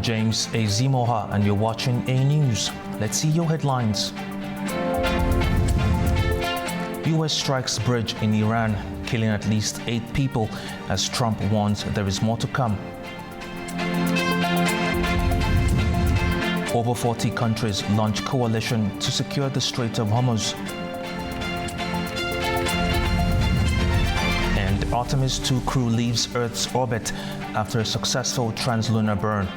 James Azimoha, and you're watching A News. Let's see your headlines. US strikes bridge in Iran, killing at least 8 people as Trump warns there is more to come. Over 40 countries launch coalition to secure the Strait of Hormuz. And Artemis 2 crew leaves Earth's orbit after a successful translunar burn.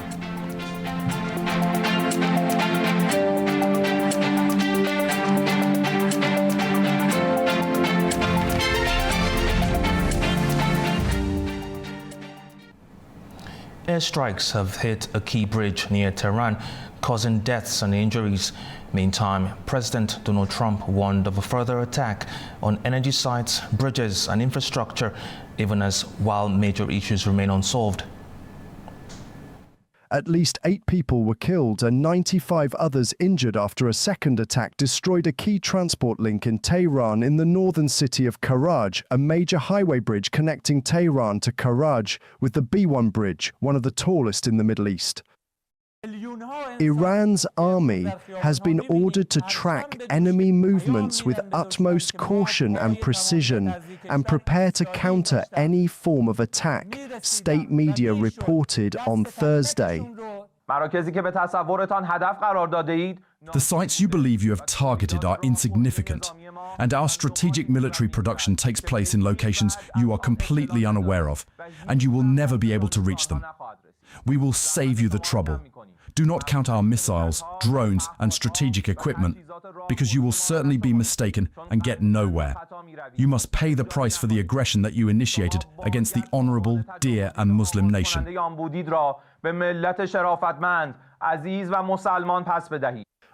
Airstrikes have hit a key bridge near Tehran, causing deaths and injuries. Meantime, President Donald Trump warned of a further attack on energy sites, bridges and infrastructure, even as while major issues remain unsolved. At least 8 people were killed and 95 others injured after a second attack destroyed a key transport link in Tehran in the northern city of Karaj, a major highway bridge connecting Tehran to Karaj with the B1 bridge, one of the tallest in the Middle East. Iran's army has been ordered to track enemy movements with utmost caution and precision and prepare to counter any form of attack, state media reported on Thursday. The sites you believe you have targeted are insignificant, and our strategic military production takes place in locations you are completely unaware of, and you will never be able to reach them. We will save you the trouble. Do not count our missiles, drones, and strategic equipment, because you will certainly be mistaken and get nowhere. You must pay the price for the aggression that you initiated against the honorable, dear, and Muslim nation.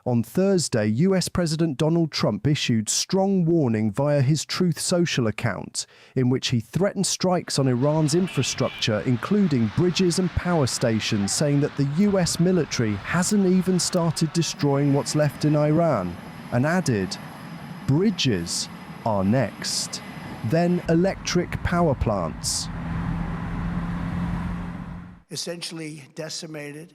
On Thursday, US President Donald Trump issued strong warning via his Truth Social account, in which he threatened strikes on Iran's infrastructure, including bridges and power stations, saying that the US military hasn't even started destroying what's left in Iran, and added, bridges are next, then electric power plants. Essentially decimated.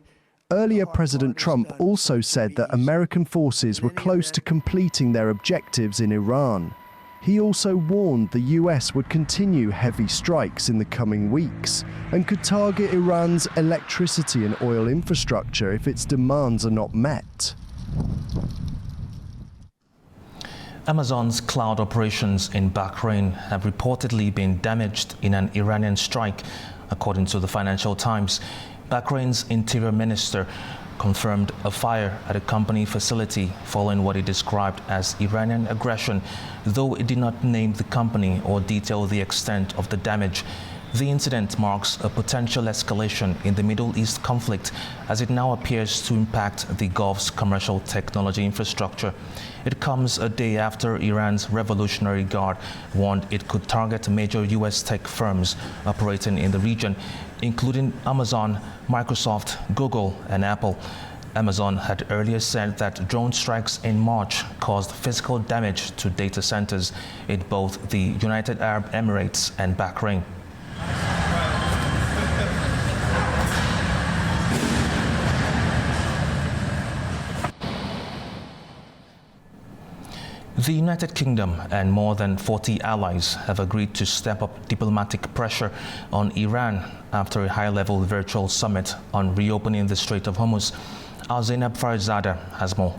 Earlier, President Trump also said that American forces were close to completing their objectives in Iran. He also warned the US would continue heavy strikes in the coming weeks and could target Iran's electricity and oil infrastructure if its demands are not met. Amazon's cloud operations in Bahrain have reportedly been damaged in an Iranian strike, according to the Financial Times. Bahrain's interior minister confirmed a fire at a company facility following what he described as Iranian aggression, though it did not name the company or detail the extent of the damage. The incident marks a potential escalation in the Middle East conflict as it now appears to impact the Gulf's commercial technology infrastructure. It comes a day after Iran's Revolutionary Guard warned it could target major US tech firms operating in the region, including Amazon, Microsoft, Google, and Apple. Amazon had earlier said that drone strikes in March caused physical damage to data centers in both the United Arab Emirates and Bahrain. The United Kingdom and more than 40 allies have agreed to step up diplomatic pressure on Iran after a high-level virtual summit on reopening the Strait of Hormuz. Zainab Farizada has more.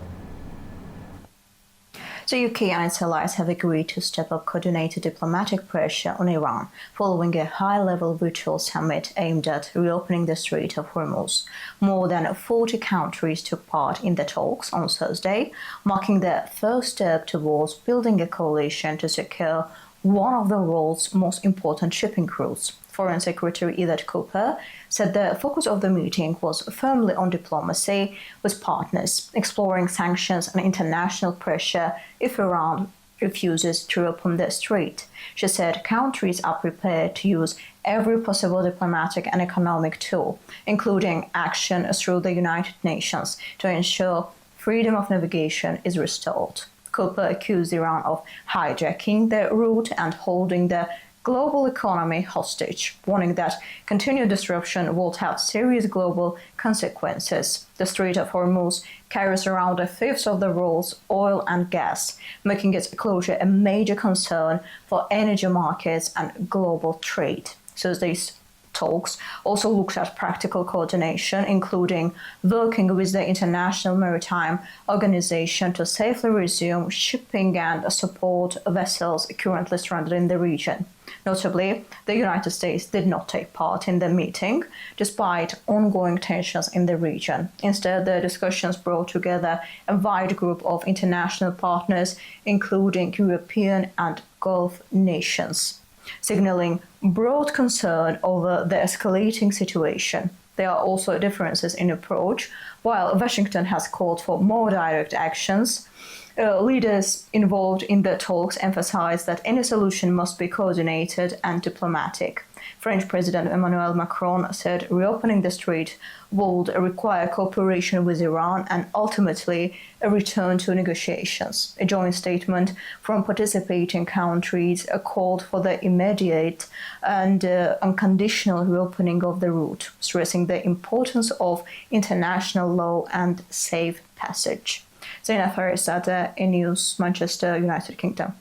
The UK and its allies have agreed to step up coordinated diplomatic pressure on Iran following a high-level virtual summit aimed at reopening the Strait of Hormuz. More than 40 countries took part in the talks on Thursday, marking the first step towards building a coalition to secure one of the world's most important shipping routes. Foreign Secretary Yvette Cooper said the focus of the meeting was firmly on diplomacy, with partners exploring sanctions and international pressure if Iran refuses to open the strait. She said countries are prepared to use every possible diplomatic and economic tool, including action through the United Nations, to ensure freedom of navigation is restored. Cooper accused Iran of hijacking the route and holding the global economy hostage, warning that continued disruption would have serious global consequences. The Strait of Hormuz carries around a fifth of the world's oil and gas, making its closure a major concern for energy markets and global trade. So these talks also looked at practical coordination, including working with the International Maritime Organization to safely resume shipping and support vessels currently stranded in the region. Notably, the United States did not take part in the meeting, despite ongoing tensions in the region. Instead, the discussions brought together a wide group of international partners, including European and Gulf nations, signaling broad concern over the escalating situation. There are also differences in approach. While Washington has called for more direct actions, leaders involved in the talks emphasized that any solution must be coordinated and diplomatic. French President Emmanuel Macron said reopening the strait would require cooperation with Iran and ultimately a return to negotiations. A joint statement from participating countries called for the immediate and unconditional reopening of the route, stressing the importance of international law and safe passage. Zainab Farizadeh, News, Manchester, United Kingdom.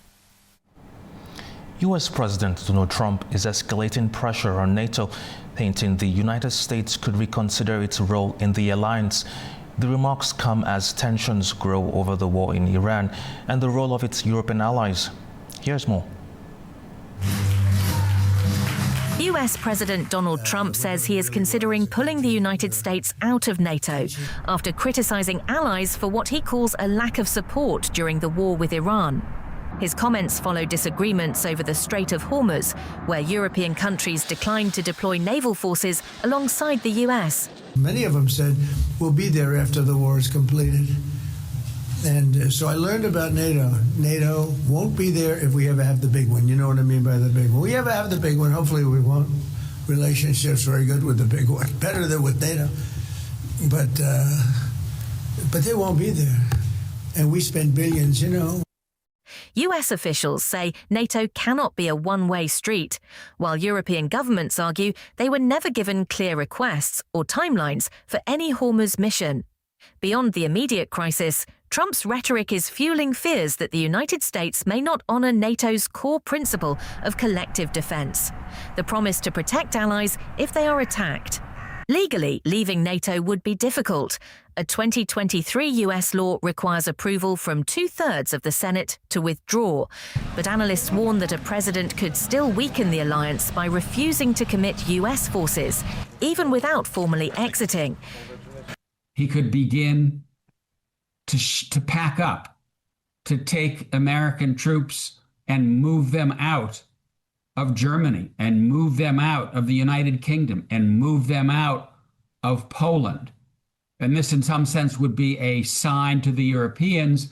US President Donald Trump is escalating pressure on NATO, hinting the United States could reconsider its role in the alliance. The remarks come as tensions grow over the war in Iran and the role of its European allies. Here's more. US President Donald Trump says he is considering pulling the United States out of NATO after criticizing allies for what he calls a lack of support during the war with Iran. His comments follow disagreements over the Strait of Hormuz, where European countries declined to deploy naval forces alongside the US. Many of them said, we'll be there after the war is completed. And so I learned about NATO. NATO won't be there if we ever have the big one. You know what I mean by the big one. We ever have the big one, hopefully we won't. Relationships very good with the big one, better than with NATO. But they won't be there. And we spend billions, you know. US officials say NATO cannot be a one-way street, while European governments argue they were never given clear requests or timelines for any Hormuz mission. Beyond the immediate crisis, Trump's rhetoric is fueling fears that the United States may not honor NATO's core principle of collective defense, the promise to protect allies if they are attacked. Legally, leaving NATO would be difficult. A 2023 US law requires approval from 2/3 of the Senate to withdraw. But analysts warn that a president could still weaken the alliance by refusing to commit US forces, even without formally exiting. He could begin to pack up, to take American troops and move them out of Germany and move them out of the United Kingdom and move them out of Poland. And this, in some sense, would be a sign to the Europeans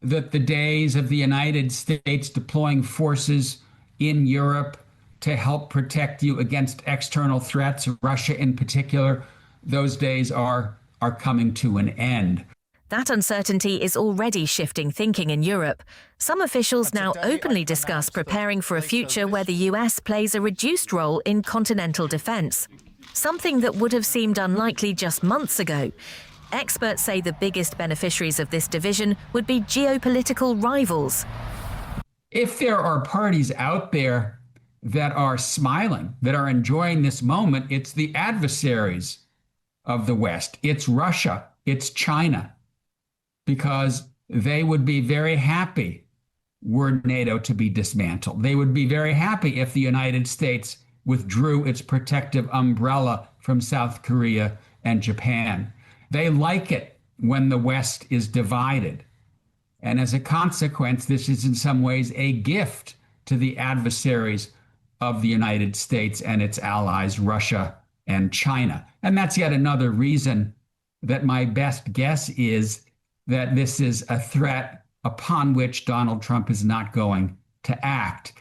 that the days of the United States deploying forces in Europe to help protect you against external threats, Russia in particular, those days are coming to an end. That uncertainty is already shifting thinking in Europe. Some officials now openly discuss preparing for a future where the US plays a reduced role in continental defense, something that would have seemed unlikely just months ago. Experts say the biggest beneficiaries of this division would be geopolitical rivals. If there are parties out there that are smiling, that are enjoying this moment, it's the adversaries of the West. It's Russia, it's China, because they would be very happy were NATO to be dismantled. They would be very happy if the United States withdrew its protective umbrella from South Korea and Japan. They like it when the West is divided. And as a consequence, this is in some ways a gift to the adversaries of the United States and its allies, Russia and China. And that's yet another reason that my best guess is that this is a threat upon which Donald Trump is not going to act.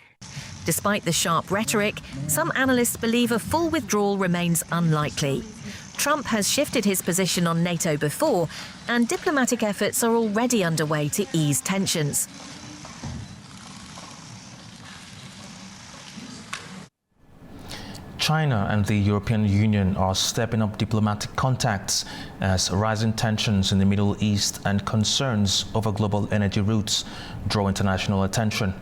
Despite the sharp rhetoric, some analysts believe a full withdrawal remains unlikely. Trump has shifted his position on NATO before, and diplomatic efforts are already underway to ease tensions. China and the European Union are stepping up diplomatic contacts as rising tensions in the Middle East and concerns over global energy routes draw international attention.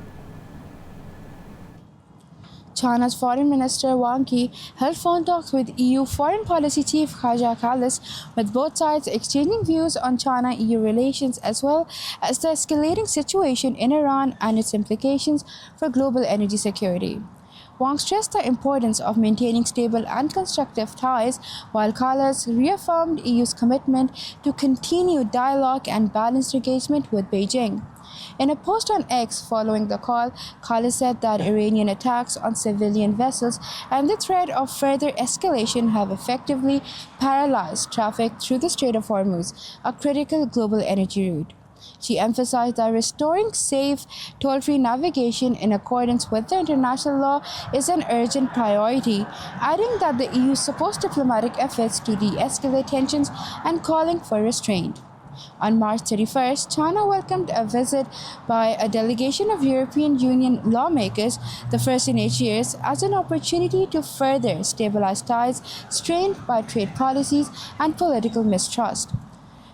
China's Foreign Minister Wang Yi held phone talks with EU Foreign Policy Chief Kaja Kallas, with both sides exchanging views on China-EU relations as well as the escalating situation in Iran and its implications for global energy security. Wang stressed the importance of maintaining stable and constructive ties, while Kallas reaffirmed EU's commitment to continued dialogue and balanced engagement with Beijing. In a post on X following the call, Kallas said that Iranian attacks on civilian vessels and the threat of further escalation have effectively paralyzed traffic through the Strait of Hormuz, a critical global energy route. She emphasized that restoring safe, toll-free navigation in accordance with the international law is an urgent priority, adding that the EU supports diplomatic efforts to de-escalate tensions and calling for restraint. On March 31st, China welcomed a visit by a delegation of European Union lawmakers, the first in 8 years, as an opportunity to further stabilize ties strained by trade policies and political mistrust.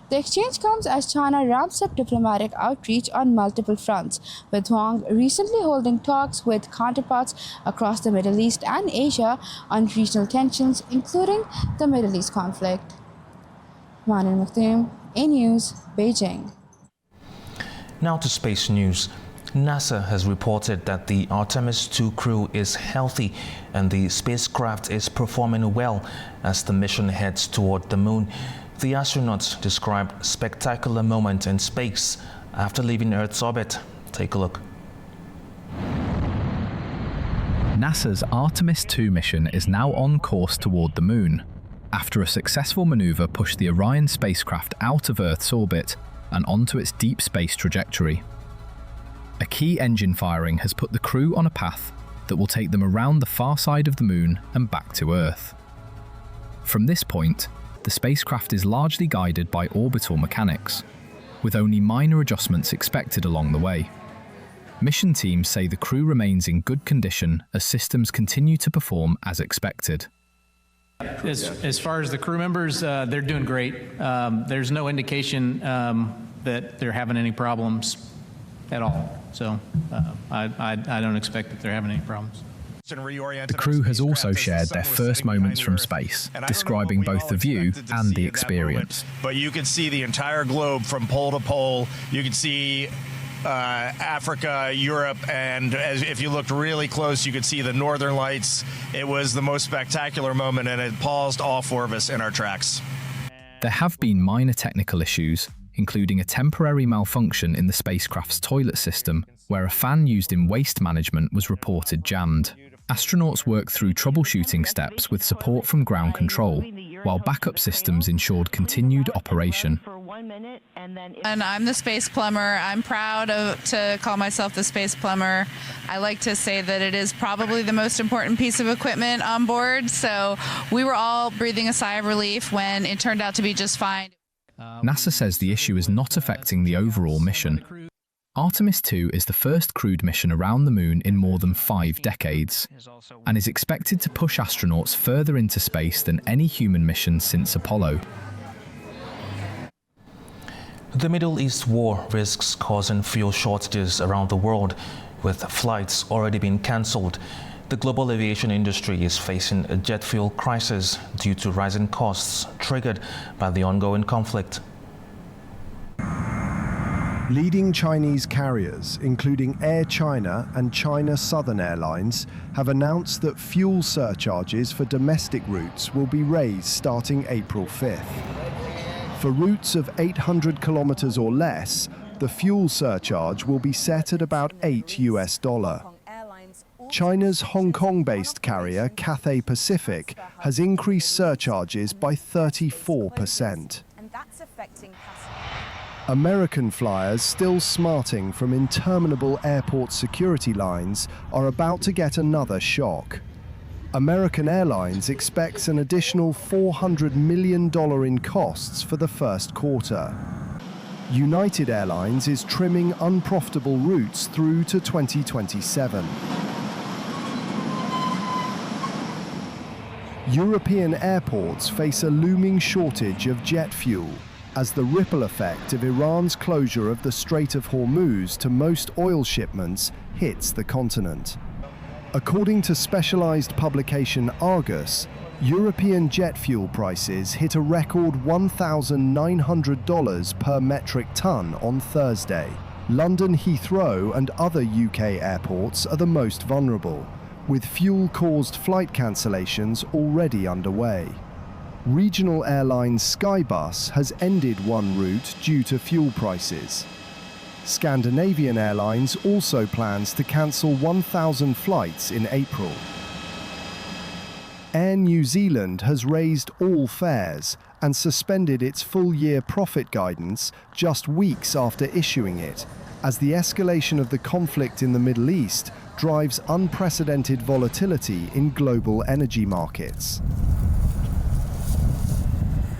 The exchange comes as China ramps up diplomatic outreach on multiple fronts, with Wang recently holding talks with counterparts across the Middle East and Asia on regional tensions, including the Middle East conflict. Manan Mukhtim, A News, Beijing. Now to space news. NASA has reported that the Artemis II crew is healthy and the spacecraft is performing well as the mission heads toward the moon. The astronauts described spectacular moment in space after leaving Earth's orbit. Take a look. NASA's Artemis II mission is now on course toward the moon, after a successful maneuver pushed the Orion spacecraft out of Earth's orbit and onto its deep space trajectory. A key engine firing has put the crew on a path that will take them around the far side of the moon and back to Earth. From this point, the spacecraft is largely guided by orbital mechanics, with only minor adjustments expected along the way. Mission teams say the crew remains in good condition as systems continue to perform as expected. As far as the crew members, they're doing great. There's no indication that they're having any problems at all. So I don't expect that they're having any problems. The crew has also shared their first moments from space, describing both the view and the experience. But you can see the entire globe from pole to pole. You can see Africa, Europe, and if you looked really close, you could see the northern lights. It was the most spectacular moment, and it paused all four of us in our tracks. There have been minor technical issues, including a temporary malfunction in the spacecraft's toilet system, where a fan used in waste management was reported jammed. Astronauts worked through troubleshooting steps with support from ground control, while backup systems ensured continued operation. And I'm the space plumber. I'm proud to call myself the space plumber. I like to say that it is probably the most important piece of equipment on board. So we were all breathing a sigh of relief when it turned out to be just fine. NASA says the issue is not affecting the overall mission. Artemis II is the first crewed mission around the moon in more than 5 decades, and is expected to push astronauts further into space than any human mission since Apollo. The Middle East war risks causing fuel shortages around the world, with flights already being cancelled. The global aviation industry is facing a jet fuel crisis due to rising costs triggered by the ongoing conflict. Leading Chinese carriers, including Air China and China Southern Airlines, have announced that fuel surcharges for domestic routes will be raised starting April 5th. For routes of 800 kilometers or less, the fuel surcharge will be set at about $8. China's Hong Kong-based carrier Cathay Pacific has increased surcharges by 34%. American flyers still smarting from interminable airport security lines are about to get another shock. American Airlines expects an additional $400 million in costs for the first quarter. United Airlines is trimming unprofitable routes through to 2027. European airports face a looming shortage of jet fuel as the ripple effect of Iran's closure of the Strait of Hormuz to most oil shipments hits the continent. According to specialized publication Argus, European jet fuel prices hit a record $1,900 per metric ton on Thursday. London Heathrow and other UK airports are the most vulnerable, with fuel-caused flight cancellations already underway. Regional airline Skybus has ended one route due to fuel prices. Scandinavian Airlines also plans to cancel 1,000 flights in April. Air New Zealand has raised all fares and suspended its full-year profit guidance just weeks after issuing it, as the escalation of the conflict in the Middle East drives unprecedented volatility in global energy markets.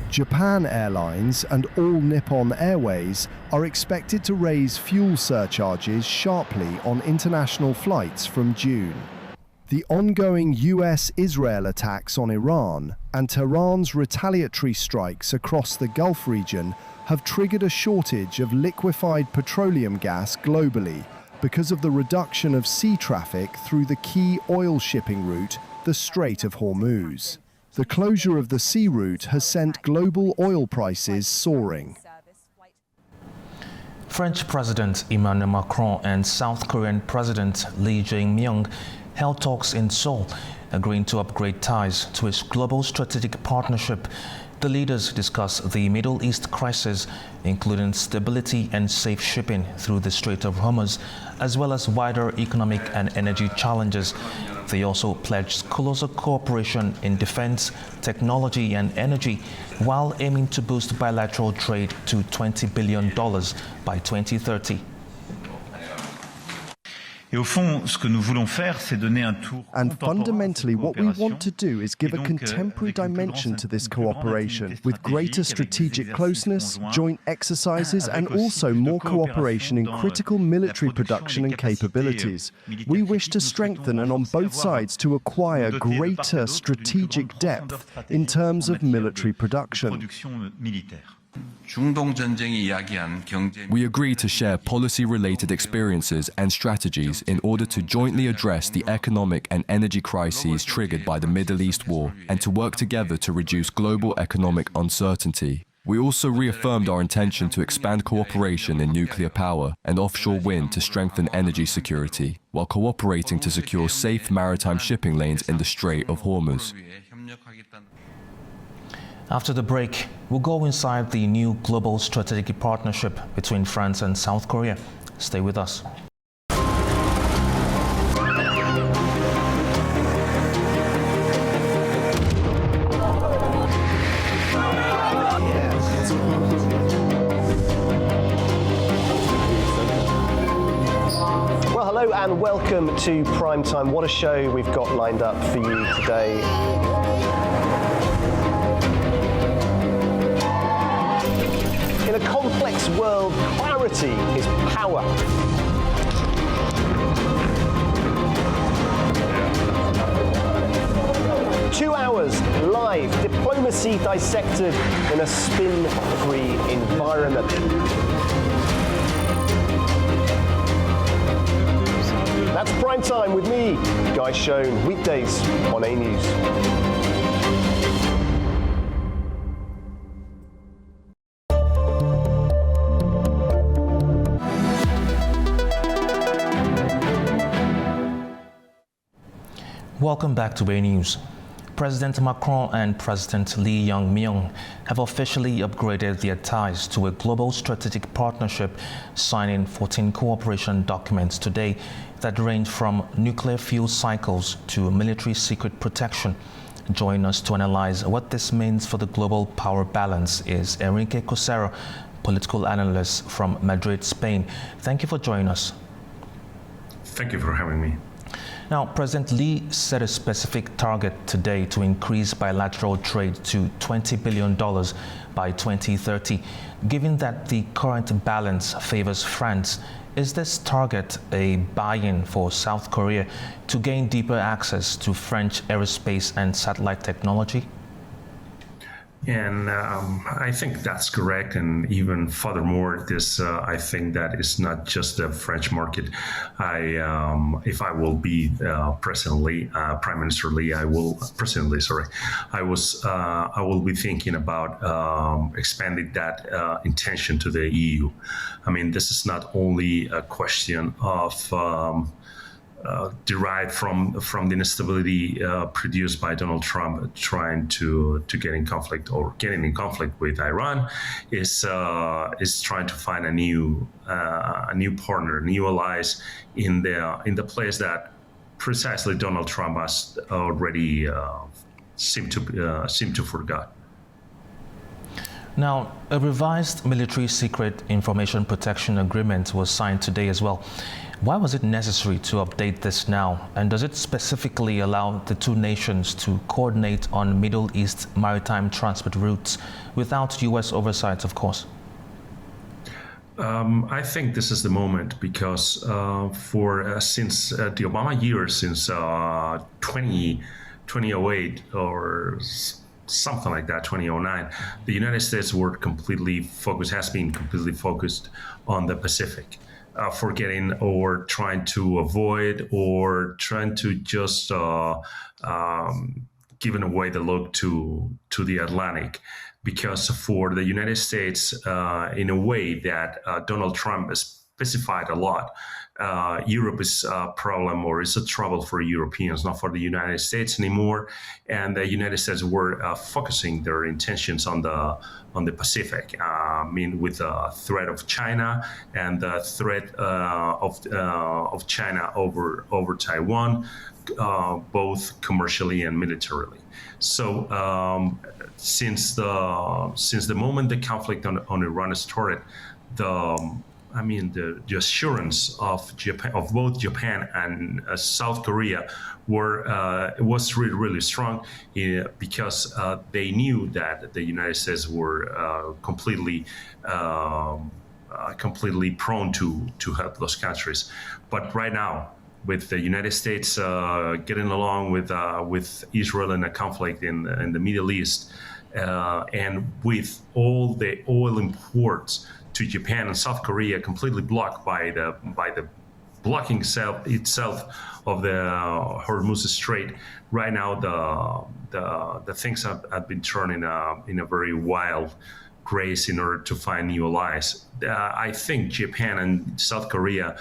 Japan Airlines and All Nippon Airways are expected to raise fuel surcharges sharply on international flights from June. The ongoing US-Israel attacks on Iran and Tehran's retaliatory strikes across the Gulf region have triggered a shortage of liquefied petroleum gas globally because of the reduction of sea traffic through the key oil shipping route, the Strait of Hormuz. The closure of the sea route has sent global oil prices soaring. French President Emmanuel Macron and South Korean President Lee Jae-myung held talks in Seoul, agreeing to upgrade ties to its global strategic partnership. The leaders discussed the Middle East crisis, including stability and safe shipping through the Strait of Hormuz, as well as wider economic and energy challenges. They also pledged closer cooperation in defense, technology, and energy, while aiming to boost bilateral trade to $20 billion by 2030. And fundamentally, what we want to do is give a contemporary dimension to this cooperation, with greater strategic closeness, joint exercises, and also more cooperation in critical military production and capabilities. We wish to strengthen and on both sides to acquire greater strategic depth in terms of military production. We agree to share policy-related experiences and strategies in order to jointly address the economic and energy crises triggered by the Middle East war and to work together to reduce global economic uncertainty. We also reaffirmed our intention to expand cooperation in nuclear power and offshore wind to strengthen energy security, while cooperating to secure safe maritime shipping lanes in the Strait of Hormuz. After the break, we'll go inside the new global strategic partnership between France and South Korea. Stay with us. Well, hello and welcome to Prime Time. What a show we've got lined up for you today. In a complex world, clarity is power. Two hours live, diplomacy dissected in a spin-free environment. That's Prime Time with me, Guy Schoen, weekdays on A News. Welcome back to A News. President Macron and President Lee Jae-myung have officially upgraded their ties to a global strategic partnership, signing 14 cooperation documents today that range from nuclear fuel cycles to military secret protection. Joining us to analyze what this means for the global power balance is Enrique Cosero, political analyst from Madrid, Spain. Thank you for joining us. Thank you for having me. Now, President Lee set a specific target today to increase bilateral trade to $20 billion by 2030. Given that the current balance favors France, is this target a buy-in for South Korea to gain deeper access to French aerospace and satellite technology? And I think that's correct. And even furthermore, this I think that is not just the French market. If I will be Prime Minister Lee, I will be thinking about expanding that intention to the EU. I mean, this is not only a question of derived from the instability produced by Donald Trump trying to get in conflict or getting in conflict with Iran, is trying to find a new partner, new allies in the place that precisely Donald Trump has already seemed to forget. Now, a revised military secret information protection agreement was signed today as well. Why was it necessary to update this now? And does it specifically allow the two nations to coordinate on Middle East maritime transport routes without U.S. oversight, of course? I think this is the moment because since the Obama years, since 2008 or something like that, 2009, the United States has been completely focused on the Pacific. Forgetting or trying to avoid or trying to just giving away the look to the Atlantic, because for the United States, in a way that Donald Trump has specified a lot, Europe is a problem or is a trouble for Europeans, not for the United States anymore. And the United States were focusing their intentions on the Pacific. With the threat of China and the threat of China over Taiwan, both commercially and militarily. So since the moment the conflict on Iran started, the assurance of both Japan and South Korea was really, really strong because they knew that the United States were completely prone to help those countries. But right now, with the United States getting along with Israel in a conflict in the Middle East, and with all the oil imports to Japan and South Korea completely blocked by the blocking itself of the Hormuz Strait, right now the things have been turned in a very wild race in order to find new allies. I think Japan and South Korea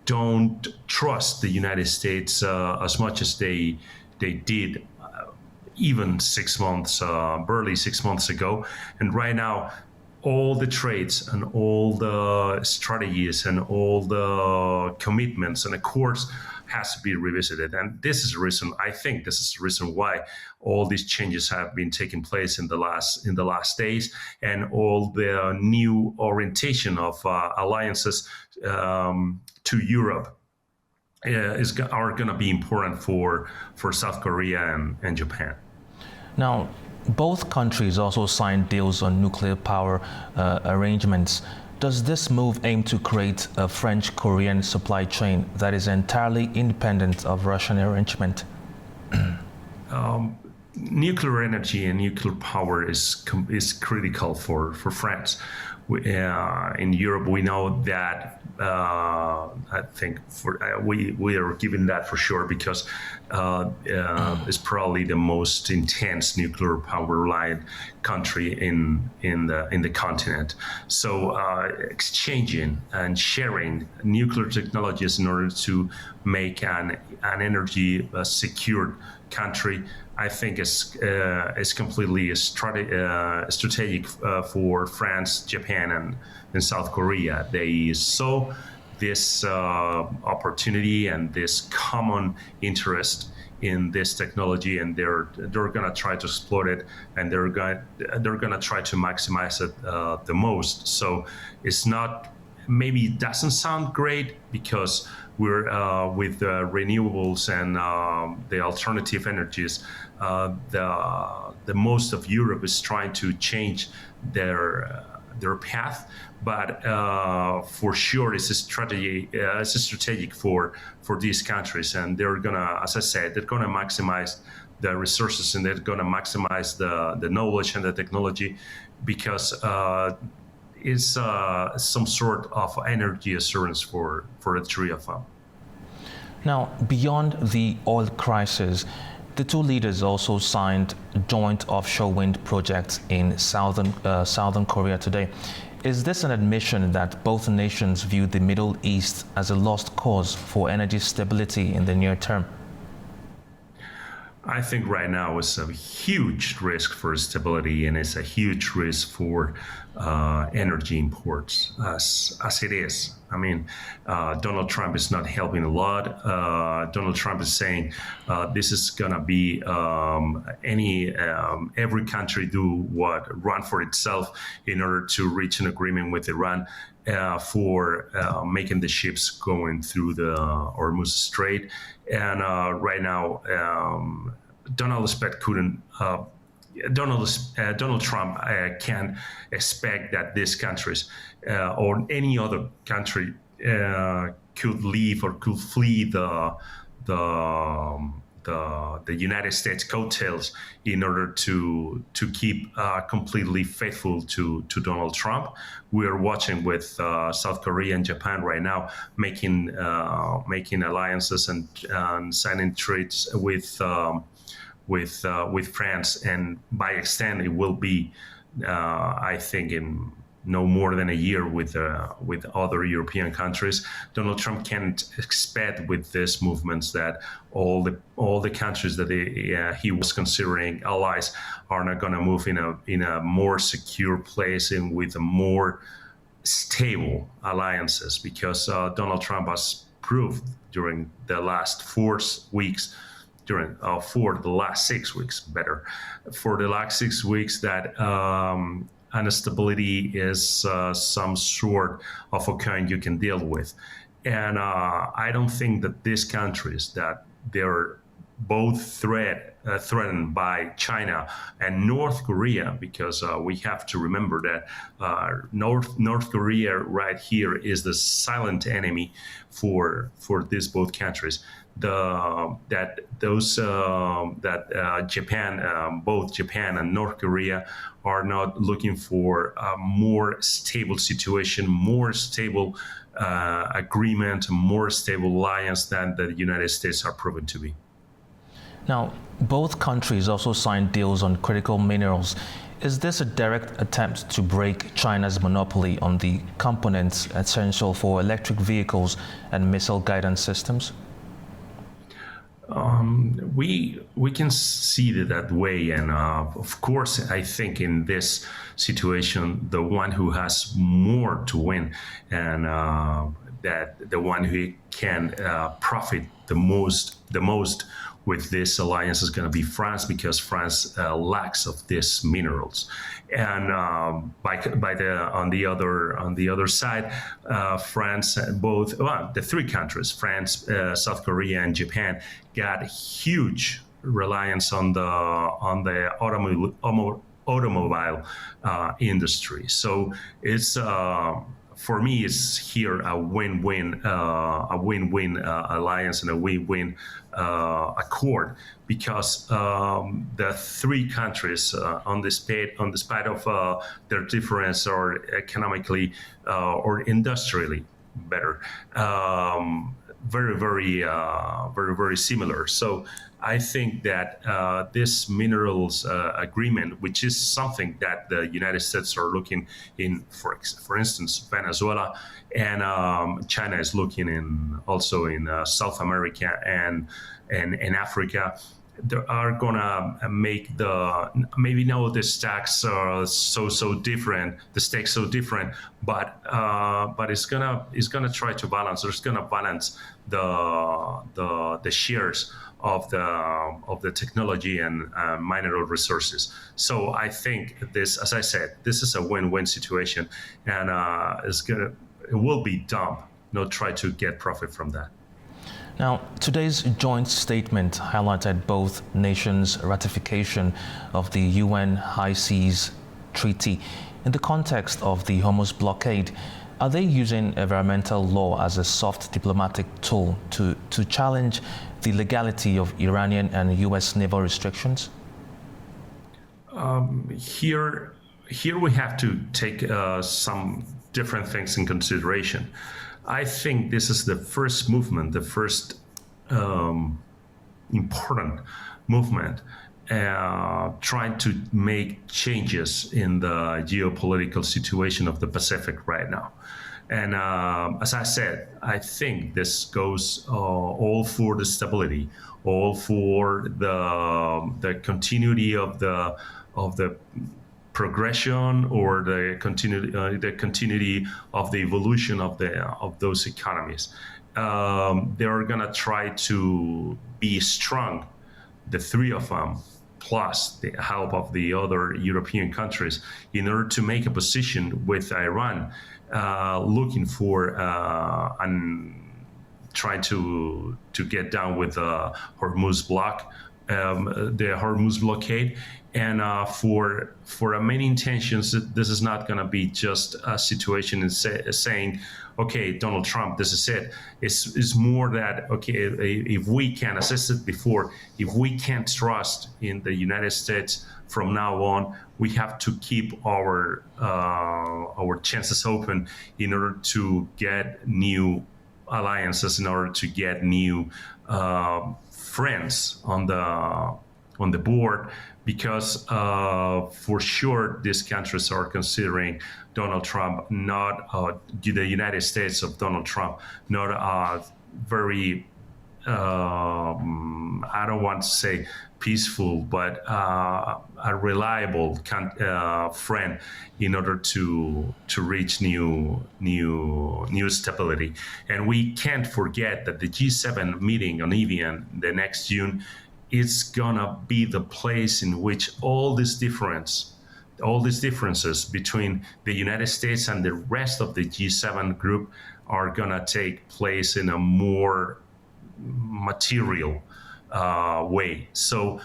don't trust the United States as much as they did even barely 6 months ago. And right now, all the trades and all the strategies and all the commitments and accords has to be revisited. And this is the reason, I think this is the reason why all these changes have been taking place in the last days, and all the new orientation of alliances to Europe are going to be important for South Korea and Japan. Now, both countries also signed deals on nuclear power arrangements. Does this move aim to create a French-Korean supply chain that is entirely independent of Russian enrichment? Nuclear energy and nuclear power is critical for France. In Europe, we know that. I think we are given that for sure because it's probably the most intense nuclear power reliant country in the continent. So exchanging and sharing nuclear technologies in order to make an energy secured country, I think is completely strategic for France, Japan, and South Korea. They saw this opportunity and this common interest in this technology, and they're going to try to exploit it, and they're going to try to maximize it the most. So it's not maybe it doesn't sound great because we're with the renewables and the alternative energies. The most of Europe is trying to change their path, but for sure it's a strategy. It's a strategic for these countries, and they're gonna, as I said, they're gonna maximize the resources and they're gonna maximize the knowledge and the technology, because it's some sort of energy assurance for the three of them. Now, beyond the oil crisis, the two leaders also signed joint offshore wind projects in southern Korea today. Is this an admission that both nations view the Middle East as a lost cause for energy stability in the near term? I think right now it's a huge risk for stability, and it's a huge risk for energy imports, as it is. I mean, Donald Trump is not helping a lot. Donald Trump is saying this is going to be every country run for itself in order to reach an agreement with Iran for making the ships going through the Hormuz Strait. And right now, Donald Trump can't expect that these countries or any other country could leave or could flee the United States coattails in order to keep completely faithful to Donald Trump. We're watching with South Korea and Japan right now making alliances and signing treaties with France, and by extent it will be, I think, in no more than a year with other European countries. Donald Trump can't expect with these movements that all the countries that he was considering allies are not going to move in a more secure place and with a more stable alliances, because Donald Trump has proved during the last 4 weeks. For the last 6 weeks, that instability is some sort of a kind you can deal with. And I don't think that these countries, that they're both threatened by China and North Korea, because we have to remember that North Korea right here is the silent enemy for these both countries. Both Japan and North Korea are not looking for a more stable situation, more stable agreement, more stable alliance than the United States are proven to be. Now, both countries also signed deals on critical minerals. Is this a direct attempt to break China's monopoly on the components essential for electric vehicles and missile guidance systems? We can see it that way, and of course, I think in this situation, the one who has more to win, and that the one who can profit the most with this alliance is going to be France, because France lacks of these minerals. And on the other side, France, the three countries, France, South Korea, and Japan, got huge reliance on the automobile industry. So it's for me, it's here a win-win alliance and a win-win accord, because the three countries, on despite of their difference, are economically or industrially better, very similar. So I think that this minerals agreement, which is something that the United States are looking in, for instance, Venezuela, and China is looking in also in South America and Africa, they are gonna make maybe now the stacks are so different, the stakes so different, but it's gonna try to balance. It's gonna balance the shares of the technology and mineral resources. So I think this, as I said, this is a win-win situation, and it will be dumb, not try to get profit from that. Now, today's joint statement highlighted both nations' ratification of the UN High Seas Treaty. In the context of the Hormuz blockade, are they using environmental law as a soft diplomatic tool to challenge the legality of Iranian and US naval restrictions? Here we have to take some different things in consideration. I think this is the first movement, the first important movement trying to make changes in the geopolitical situation of the Pacific right now. And as I said, I think this goes all for the stability, all for the continuity of the progression or the continuity of the evolution of those economies. They are gonna try to be strong, the three of them, plus the help of the other European countries, in order to make a position with Iran, looking for and trying to get down with the Hormuz blockade. And for many intentions, this is not going to be just a situation in saying, okay, Donald Trump, this is it. It's more that, okay, if we can, as I said before, if we can't trust in the United States from now on, we have to keep our chances open in order to get new alliances, in order to get new friends on the board, because for sure these countries are considering Donald Trump not the United States of Donald Trump not a very I don't want to say peaceful, but a reliable friend in order to reach new stability. And we can't forget that the G7 meeting on Evian the next June is gonna be the place in which all these differences between the United States and the rest of the G7 group are gonna take place in a more material way. So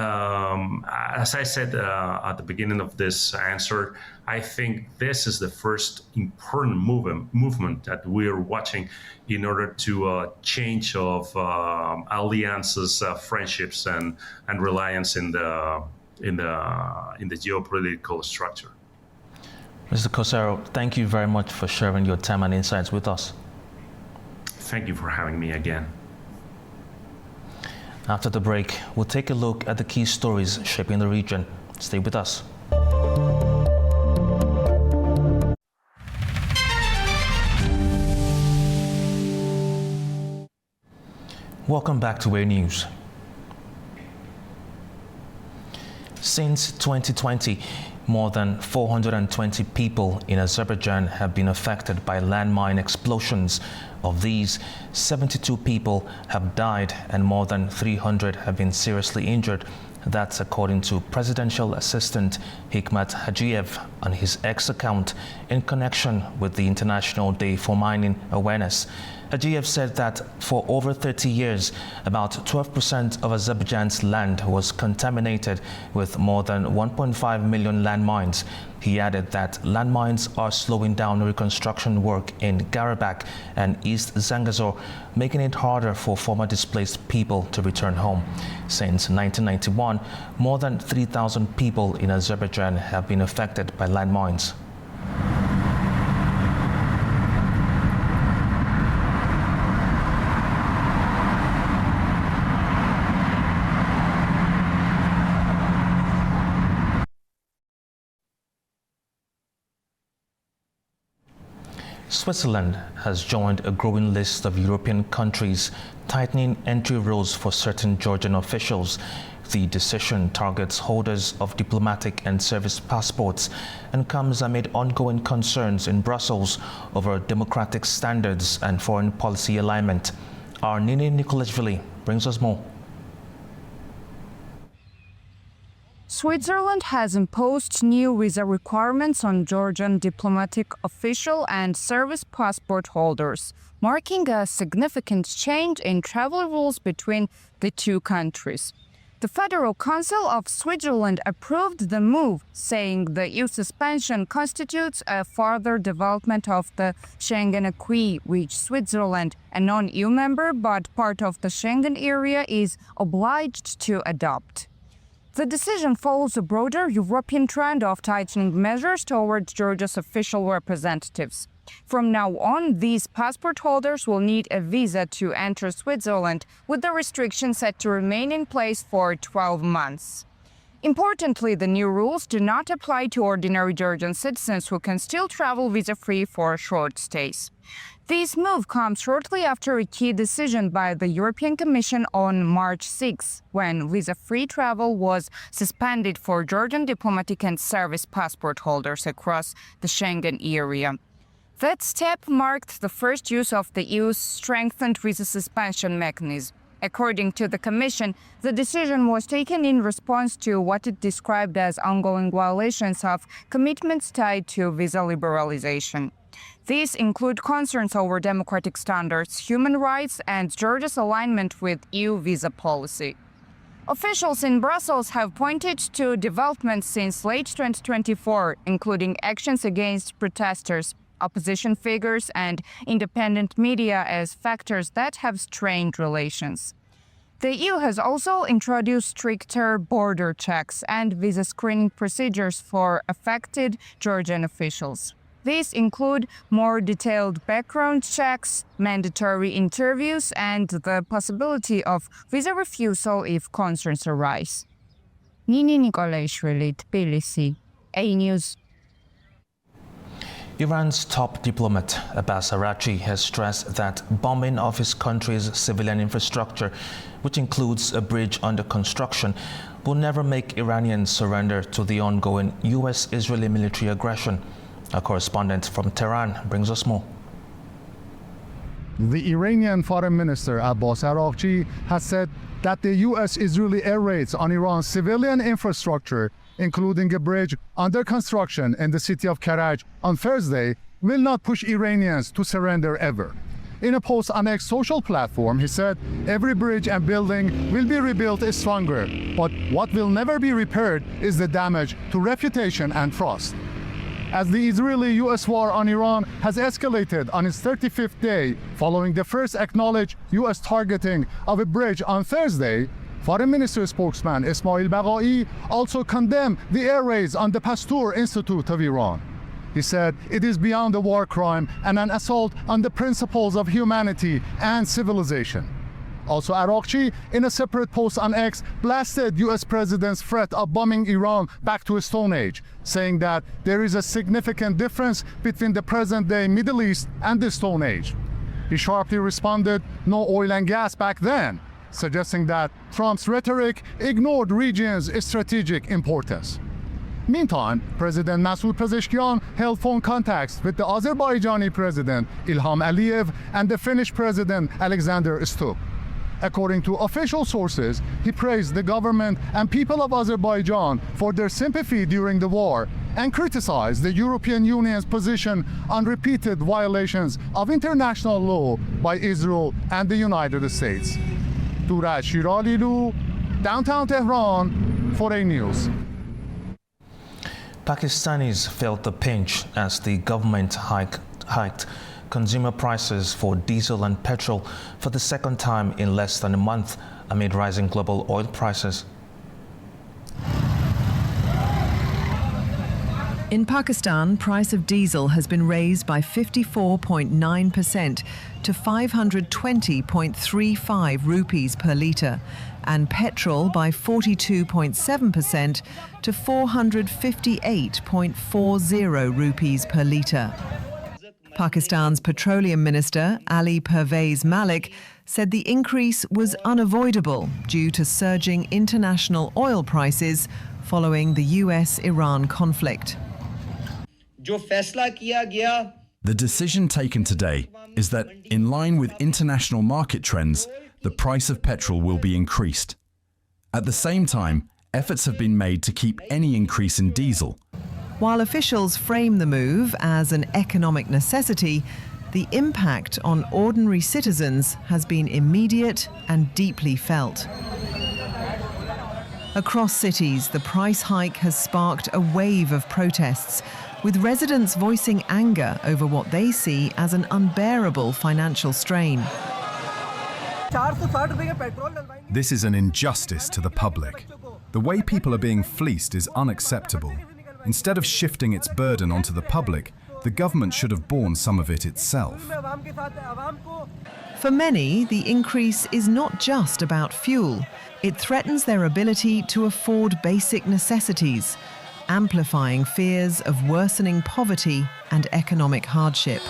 as I said at the beginning of this answer, I think this is the first important movement that we're watching in order to change of alliances, friendships, and reliance in the geopolitical structure. Mr. Cosero, thank you very much for sharing your time and insights with us. Thank you for having me again. After the break, we'll take a look at the key stories shaping the region. Stay with us. Welcome back to Way News. Since 2020, more than 420 people in Azerbaijan have been affected by landmine explosions. Of these, 72 people have died and more than 300 have been seriously injured. That's according to Presidential Assistant Hikmat Hajiyev on his X account in connection with the International Day for Mining Awareness. Hajiyev said that for over 30 years, about 12% of Azerbaijan's land was contaminated with more than 1.5 million landmines. He added that landmines are slowing down reconstruction work in Karabakh and East Zangezur, making it harder for former displaced people to return home. Since 1991, more than 3,000 people in Azerbaijan have been affected by landmines. Switzerland has joined a growing list of European countries tightening entry rules for certain Georgian officials. The decision targets holders of diplomatic and service passports and comes amid ongoing concerns in Brussels over democratic standards and foreign policy alignment. Our Nini Nikolashvili brings us more. Switzerland has imposed new visa requirements on Georgian diplomatic official and service passport holders, marking a significant change in travel rules between the two countries. The Federal Council of Switzerland approved the move, saying the EU suspension constitutes a further development of the Schengen Acquis, which Switzerland, a non-EU member but part of the Schengen area, is obliged to adopt. The decision follows a broader European trend of tightening measures towards Georgia's official representatives. From now on, these passport holders will need a visa to enter Switzerland, with the restriction set to remain in place for 12 months. Importantly, the new rules do not apply to ordinary Georgian citizens who can still travel visa-free for short stays. This move comes shortly after a key decision by the European Commission on March 6, when visa-free travel was suspended for Georgian diplomatic and service passport holders across the Schengen area. That step marked the first use of the EU's strengthened visa suspension mechanism. According to the Commission, the decision was taken in response to what it described as ongoing violations of commitments tied to visa liberalization. These include concerns over democratic standards, human rights, and Georgia's alignment with EU visa policy. Officials in Brussels have pointed to developments since late 2024, including actions against protesters, opposition figures, and independent media as factors that have strained relations. The EU has also introduced stricter border checks and visa screening procedures for affected Georgian officials. These include more detailed background checks, mandatory interviews, and the possibility of visa refusal if concerns arise. Nini Nikolaishvili, Tbilisi, A News. Iran's top diplomat, Abbas Araghchi, has stressed that bombing of his country's civilian infrastructure, which includes a bridge under construction, will never make Iranians surrender to the ongoing U.S.-Israeli military aggression. A correspondent from Tehran brings us more. The Iranian Foreign Minister Abbas Araghchi has said that the U.S.-Israeli air raids on Iran's civilian infrastructure, including a bridge under construction in the city of Karaj on Thursday, will not push Iranians to surrender ever. In a post on X social platform, he said, every bridge and building will be rebuilt stronger, but what will never be repaired is the damage to reputation and trust. As the Israeli-U.S. war on Iran has escalated on its 35th day following the first acknowledged U.S. targeting of a bridge on Thursday, Foreign Ministry spokesman Ismail Baqai also condemned the air raids on the Pasteur Institute of Iran. He said it is beyond a war crime and an assault on the principles of humanity and civilization. Also, Araghchi, in a separate post on X, blasted U.S. President's threat of bombing Iran back to a Stone Age, saying that there is a significant difference between the present-day Middle East and the Stone Age. He sharply responded, "No oil and gas back then," suggesting that Trump's rhetoric ignored region's strategic importance. Meantime, President Masoud Pezeshkian held phone contacts with the Azerbaijani President Ilham Aliyev and the Finnish President Alexander Stubb. According to official sources, he praised the government and people of Azerbaijan for their sympathy during the war and criticized the European Union's position on repeated violations of international law by Israel and the United States. Duraj Shiralilu, downtown Tehran, for A News. Pakistanis felt the pinch as the government hiked consumer prices for diesel and petrol for the second time in less than a month amid rising global oil prices. In Pakistan, price of diesel has been raised by 54.9% to 520.35 rupees per litre, and petrol by 42.7% to 458.40 rupees per litre. Pakistan's Petroleum Minister Ali Pervez Malik said the increase was unavoidable due to surging international oil prices following the US-Iran conflict. The decision taken today is that, in line with international market trends, the price of petrol will be increased. At the same time, efforts have been made to keep any increase in diesel. While officials frame the move as an economic necessity, the impact on ordinary citizens has been immediate and deeply felt. Across cities, the price hike has sparked a wave of protests, with residents voicing anger over what they see as an unbearable financial strain. This is an injustice to the public. The way people are being fleeced is unacceptable. Instead of shifting its burden onto the public, the government should have borne some of it itself. For many, the increase is not just about fuel. It threatens their ability to afford basic necessities, amplifying fears of worsening poverty and economic hardship.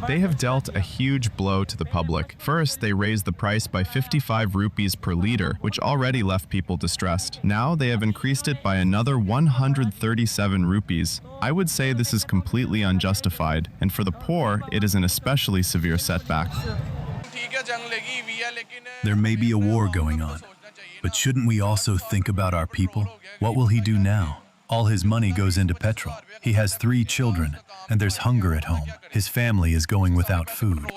They have dealt a huge blow to the public. First, they raised the price by 55 rupees per litre, which already left people distressed. Now they have increased it by another 137 rupees. I would say this is completely unjustified, and for the poor, it is an especially severe setback. There may be a war going on, but shouldn't we also think about our people? What will he do now? All his money goes into petrol. He has 3 children, and there's hunger at home. His family is going without food.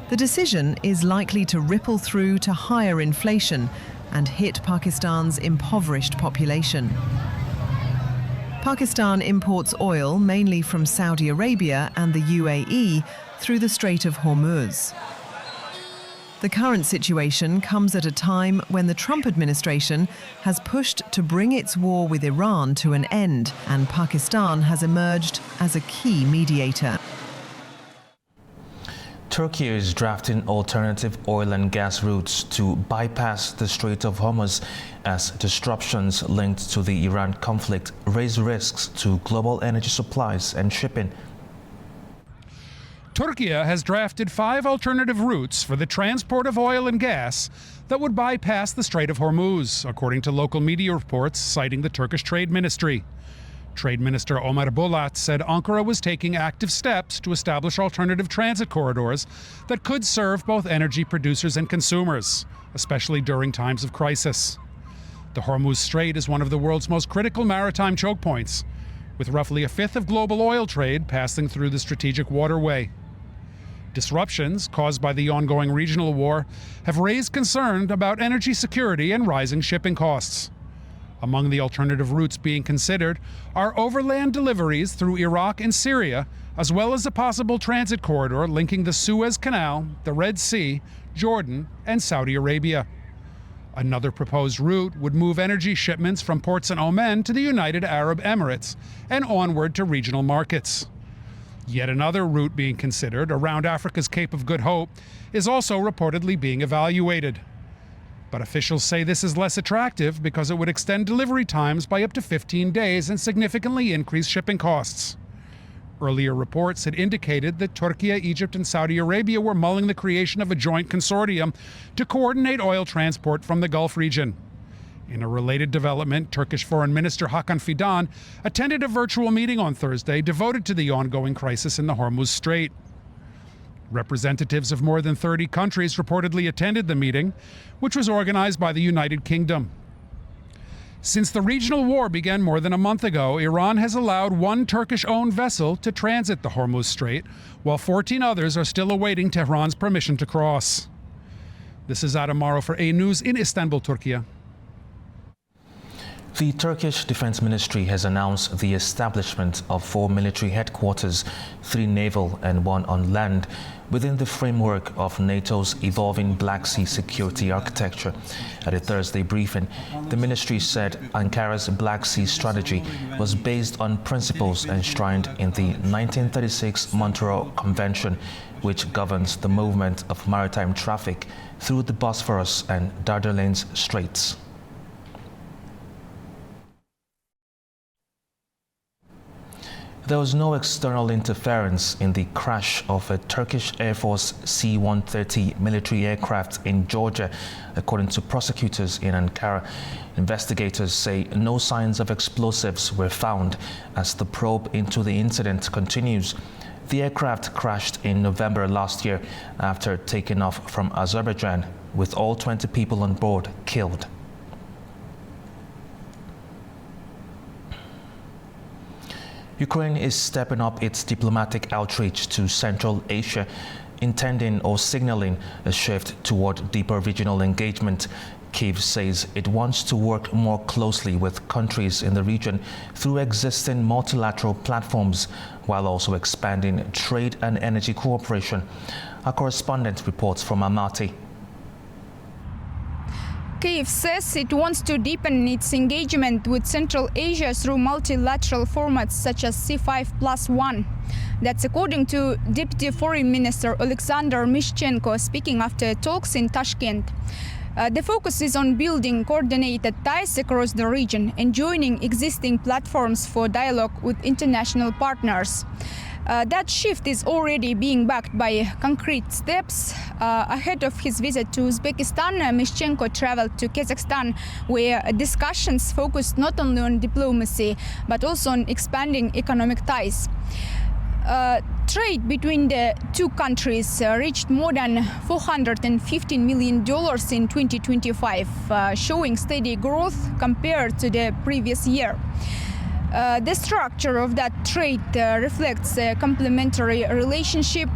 The decision is likely to ripple through to higher inflation and hit Pakistan's impoverished population. Pakistan imports oil mainly from Saudi Arabia and the UAE through the Strait of Hormuz. The current situation comes at a time when the Trump administration has pushed to bring its war with Iran to an end, and Pakistan has emerged as a key mediator. Turkey is drafting alternative oil and gas routes to bypass the Strait of Hormuz as disruptions linked to the Iran conflict raise risks to global energy supplies and shipping. Turkey has drafted 5 alternative routes for the transport of oil and gas that would bypass the Strait of Hormuz, according to local media reports citing the Turkish Trade Ministry. Trade Minister Omar Bolat said Ankara was taking active steps to establish alternative transit corridors that could serve both energy producers and consumers, especially during times of crisis. The Hormuz Strait is one of the world's most critical maritime choke points, with roughly a fifth of global oil trade passing through the strategic waterway. Disruptions caused by the ongoing regional war have raised concern about energy security and rising shipping costs. Among the alternative routes being considered are overland deliveries through Iraq and Syria, as well as a possible transit corridor linking the Suez Canal, the Red Sea, Jordan, and Saudi Arabia. Another proposed route would move energy shipments from ports in Oman to the United Arab Emirates and onward to regional markets. Yet another route being considered around Africa's Cape of Good Hope is also reportedly being evaluated. But officials say this is less attractive because it would extend delivery times by up to 15 days and significantly increase shipping costs. Earlier reports had indicated that Turkey, Egypt, and Saudi Arabia were mulling the creation of a joint consortium to coordinate oil transport from the Gulf region. In a related development, Turkish Foreign Minister Hakan Fidan attended a virtual meeting on Thursday devoted to the ongoing crisis in the Hormuz Strait. Representatives of more than 30 countries reportedly attended the meeting, which was organized by the United Kingdom. Since the regional war began more than a month ago, Iran has allowed 1 Turkish-owned vessel to transit the Hormuz Strait, while 14 others are still awaiting Tehran's permission to cross. This is Adam Morrow for A News in Istanbul, Turkey. The Turkish Defense Ministry has announced the establishment of 4 military headquarters, 3 naval and 1 on land, within the framework of NATO's evolving Black Sea security architecture. At a Thursday briefing, the ministry said Ankara's Black Sea strategy was based on principles enshrined in the 1936 Montreal Convention, which governs the movement of maritime traffic through the Bosphorus and Dardanelles Straits. There was no external interference in the crash of a Turkish Air Force C-130 military aircraft in Georgia, according to prosecutors in Ankara. Investigators say no signs of explosives were found as the probe into the incident continues. The aircraft crashed in November last year after taking off from Azerbaijan with all 20 people on board killed. Ukraine is stepping up its diplomatic outreach to Central Asia, intending or signaling a shift toward deeper regional engagement. Kyiv says it wants to work more closely with countries in the region through existing multilateral platforms, while also expanding trade and energy cooperation. Our correspondent reports from Almaty. Kyiv says it wants to deepen its engagement with Central Asia through multilateral formats such as C5+1. That's according to Deputy Foreign Minister Alexander Mishchenko speaking after talks in Tashkent. The focus is on building coordinated ties across the region and joining existing platforms for dialogue with international partners. That shift is already being backed by concrete steps. Ahead of his visit to Uzbekistan, Mishchenko traveled to Kazakhstan, where discussions focused not only on diplomacy, but also on expanding economic ties. Trade between the two countries reached more than $415 million in 2025, showing steady growth compared to the previous year. The structure of that trade reflects a complementary relationship.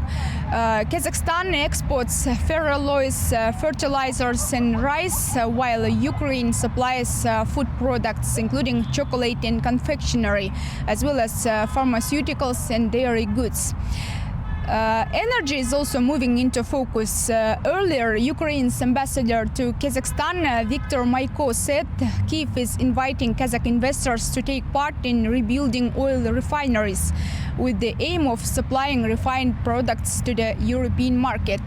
Kazakhstan exports ferroalloys, fertilizers and rice, while Ukraine supplies food products including chocolate and confectionery, as well as pharmaceuticals and dairy goods. Energy is also moving into focus. Earlier, Ukraine's ambassador to Kazakhstan, Viktor Maiko, said Kyiv is inviting Kazakh investors to take part in rebuilding oil refineries with the aim of supplying refined products to the European market.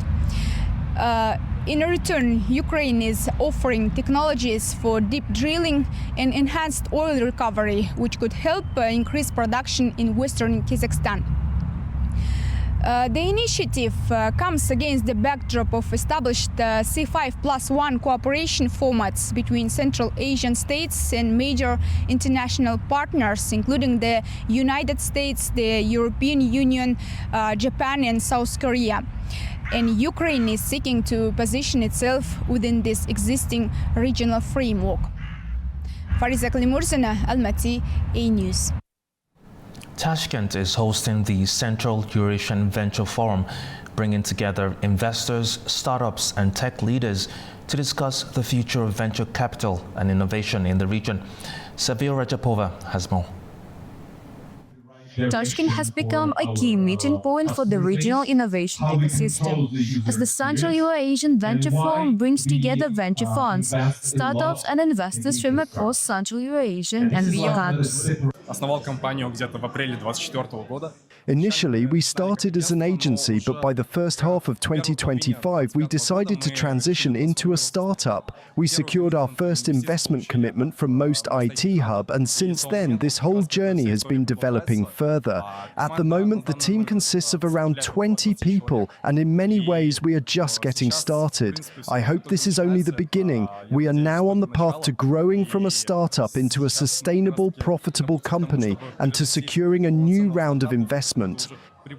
In return, Ukraine is offering technologies for deep drilling and enhanced oil recovery, which could help increase production in western Kazakhstan. The initiative comes against the backdrop of established C5+1 cooperation formats between Central Asian states and major international partners, including the United States, the European Union, Japan and South Korea. And Ukraine is seeking to position itself within this existing regional framework. Fariza Klimurzina, Almaty, A-News. Tashkent is hosting the Central Eurasian Venture Forum, bringing together investors, startups and tech leaders to discuss the future of venture capital and innovation in the region. Savia Rajapova has more. Tashkent has become a key meeting point for the regional innovation ecosystem, as the Central Eurasian Venture Forum brings together venture funds, startups and investors from across Central Eurasia and beyond. Initially, we started as an agency, but by the first half of 2025, we decided to transition into a startup. We secured our first investment commitment from Most IT Hub, and since then, this whole journey has been developing further. At the moment, the team consists of around 20 people, and in many ways, we are just getting started. I hope this is only the beginning. We are now on the path to growing from a startup into a sustainable, profitable company and to securing a new round of investment. At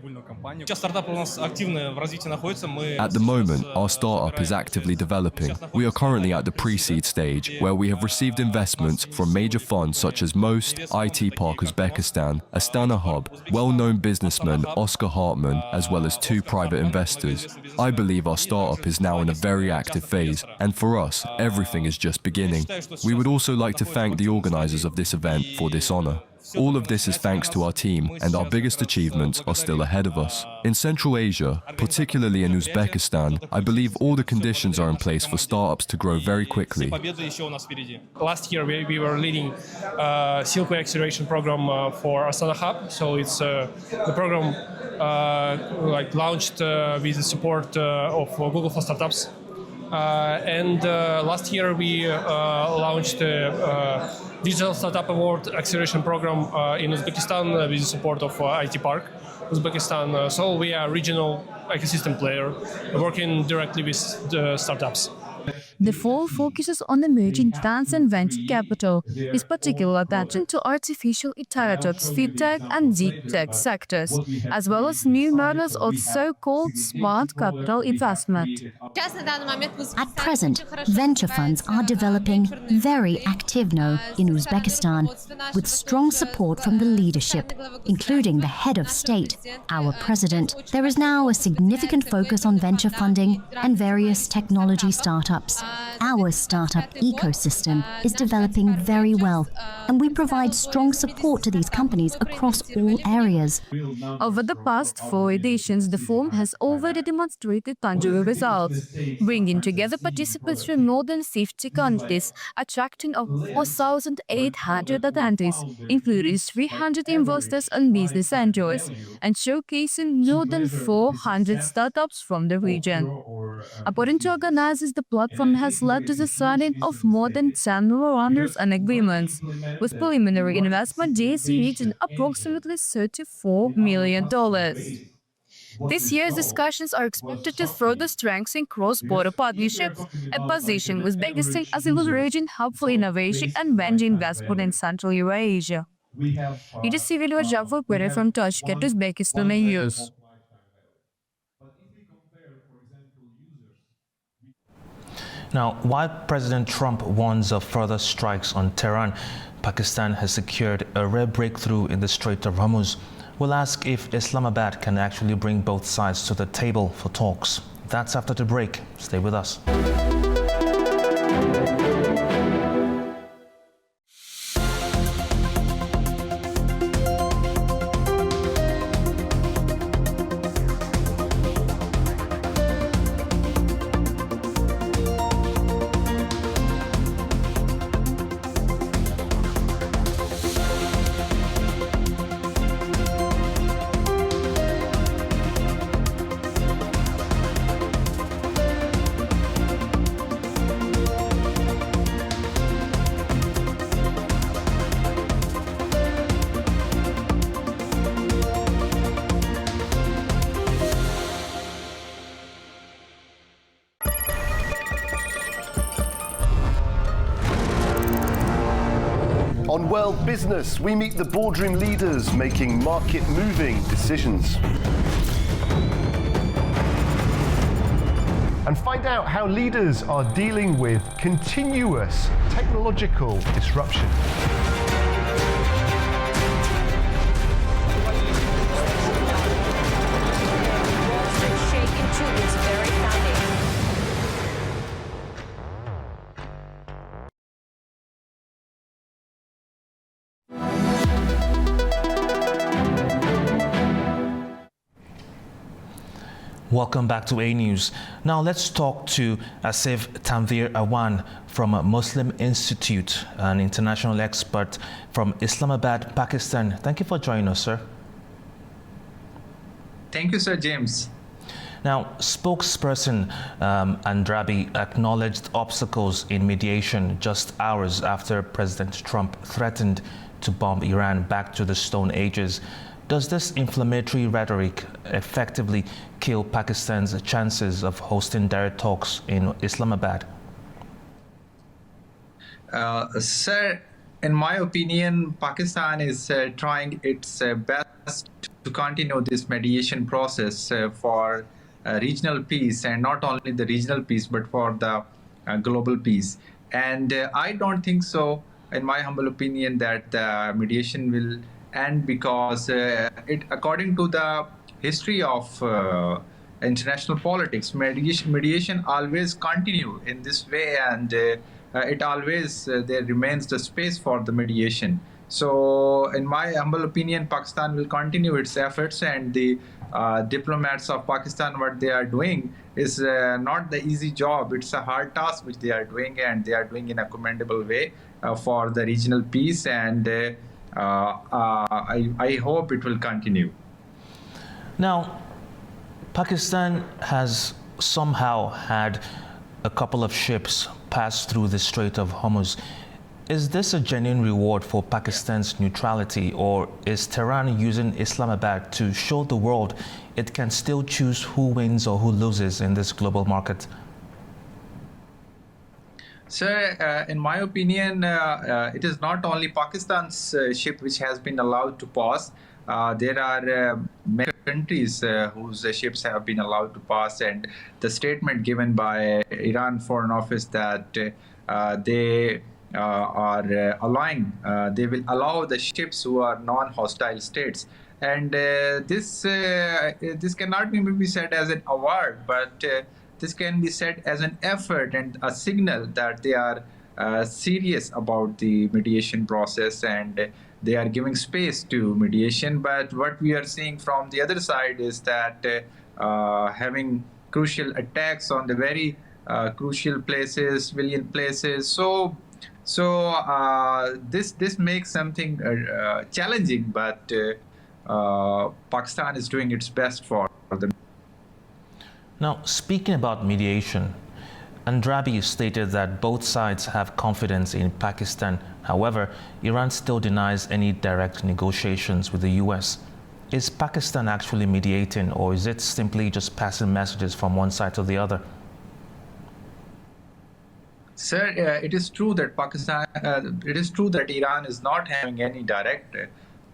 the moment, our startup is actively developing. We are currently at the pre-seed stage, where we have received investments from major funds such as Most, IT Park Uzbekistan, Astana Hub, well-known businessman Oscar Hartman, as well as 2 private investors. I believe our startup is now in a very active phase, and for us, everything is just beginning. We would also like to thank the organizers of this event for this honor. All of this is thanks to our team, and our biggest achievements are still ahead of us. In Central Asia, particularly in Uzbekistan, I believe all the conditions are in place for startups to grow very quickly. Last year, we were leading Silkway Acceleration Program for Astana Hub. So it's the program launched with the support of Google for Startups. And last year, we launched Digital Startup Award Acceleration Program in Uzbekistan with the support of IT Park Uzbekistan. So we are a regional ecosystem player working directly with the startups. The fall focuses on emerging trans and venture capital, with particular attention to artificial intelligence, fintech and deep tech sectors, as well as new models of so-called smart capital investment. At present, venture funds are developing very active now in Uzbekistan, with strong support from the leadership, including the head of state, our president. There is now a significant focus on venture funding and various technology startups. Our startup ecosystem is developing very well, and we provide strong support to these companies across all areas. Over the past 4 editions, the forum has already demonstrated tangible results, bringing together participants from more than 50 countries, attracting over 4,800 attendees, including 300 investors and business angels, and showcasing more than 400 startups from the region. According to organizers, the platform has led to the signing of more than 10 memorandums and agreements, with preliminary investment deals reaching approximately $34 million. This year's discussions are expected to further strengthen cross-border partnerships and position Uzbekistan as a region hub for innovation and venture investment in Central Eurasia. It is Civil Jafar from Tashkent, Uzbekistan News. Now, while President Trump warns of further strikes on Tehran, Pakistan has secured a rare breakthrough in the Strait of Hormuz. We'll ask if Islamabad can actually bring both sides to the table for talks. That's after the break. Stay with us. On World Business, we meet the boardroom leaders making market-moving decisions. And find out how leaders are dealing with continuous technological disruption. Welcome back to A News. Now let's talk to Asif Tanvir Awan from Muslim Institute, an international expert from Islamabad, Pakistan. Thank you for joining us, sir. Thank you, Sir James. Now, spokesperson Andrabi acknowledged obstacles in mediation just hours after President Trump threatened to bomb Iran back to the Stone Ages. Does this inflammatory rhetoric effectively kill Pakistan's chances of hosting direct talks in Islamabad? Sir, in my opinion, Pakistan is trying its best to continue this mediation process for regional peace, and not only the regional peace, but for the global peace. And I don't think so, in my humble opinion, that the mediation will end, because according to the history of international politics, mediation always continue in this way, and it always there remains the space for the mediation. So in my humble opinion, Pakistan will continue its efforts, and the diplomats of Pakistan, what they are doing is not the easy job. It's a hard task which they are doing, and they are doing in a commendable way for the regional peace, and I hope it will continue. Now, Pakistan has somehow had a couple of ships pass through the Strait of Hormuz. Is this a genuine reward for Pakistan's neutrality, or is Tehran using Islamabad to show the world it can still choose who wins or who loses in this global market? Sir, in my opinion, it is not only Pakistan's ship which has been allowed to pass. There are many countries whose ships have been allowed to pass, and the statement given by Iran Foreign Office that they are allowing, they will allow the ships who are non-hostile states. And this cannot be said as an award, but this can be said as an effort and a signal that they are serious about the mediation process, and they are giving space to mediation. But what we are seeing from the other side is that having crucial attacks on the very crucial places, civilian places. So this makes something challenging, but Pakistan is doing its best for them. Now, speaking about mediation, Andrabi stated that both sides have confidence in Pakistan. However, Iran still denies any direct negotiations with the US. Is Pakistan actually mediating, or is it simply just passing messages from one side to the other? Sir, it is true that Iran is not having any direct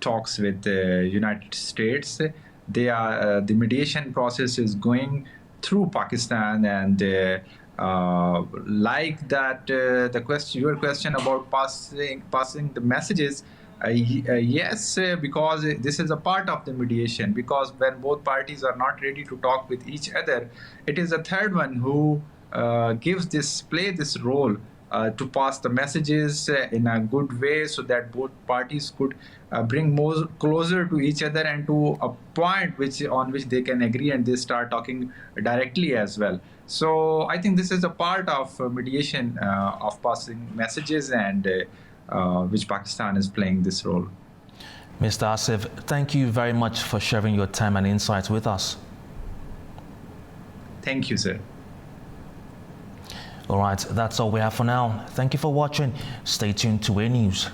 talks with the United States. The mediation process is going through Pakistan, and like that, your question about passing the messages, yes, because this is a part of the mediation. Because when both parties are not ready to talk with each other, it is a third one who play this role to pass the messages in a good way, so that both parties could bring more closer to each other and to a point on which they can agree, and they start talking directly as well. So I think this is a part of mediation, of passing messages, and which Pakistan is playing this role. Mr. Asif, thank you very much for sharing your time and insights with us. Thank you, sir. All right, that's all we have for now. Thank you for watching. Stay tuned to A News.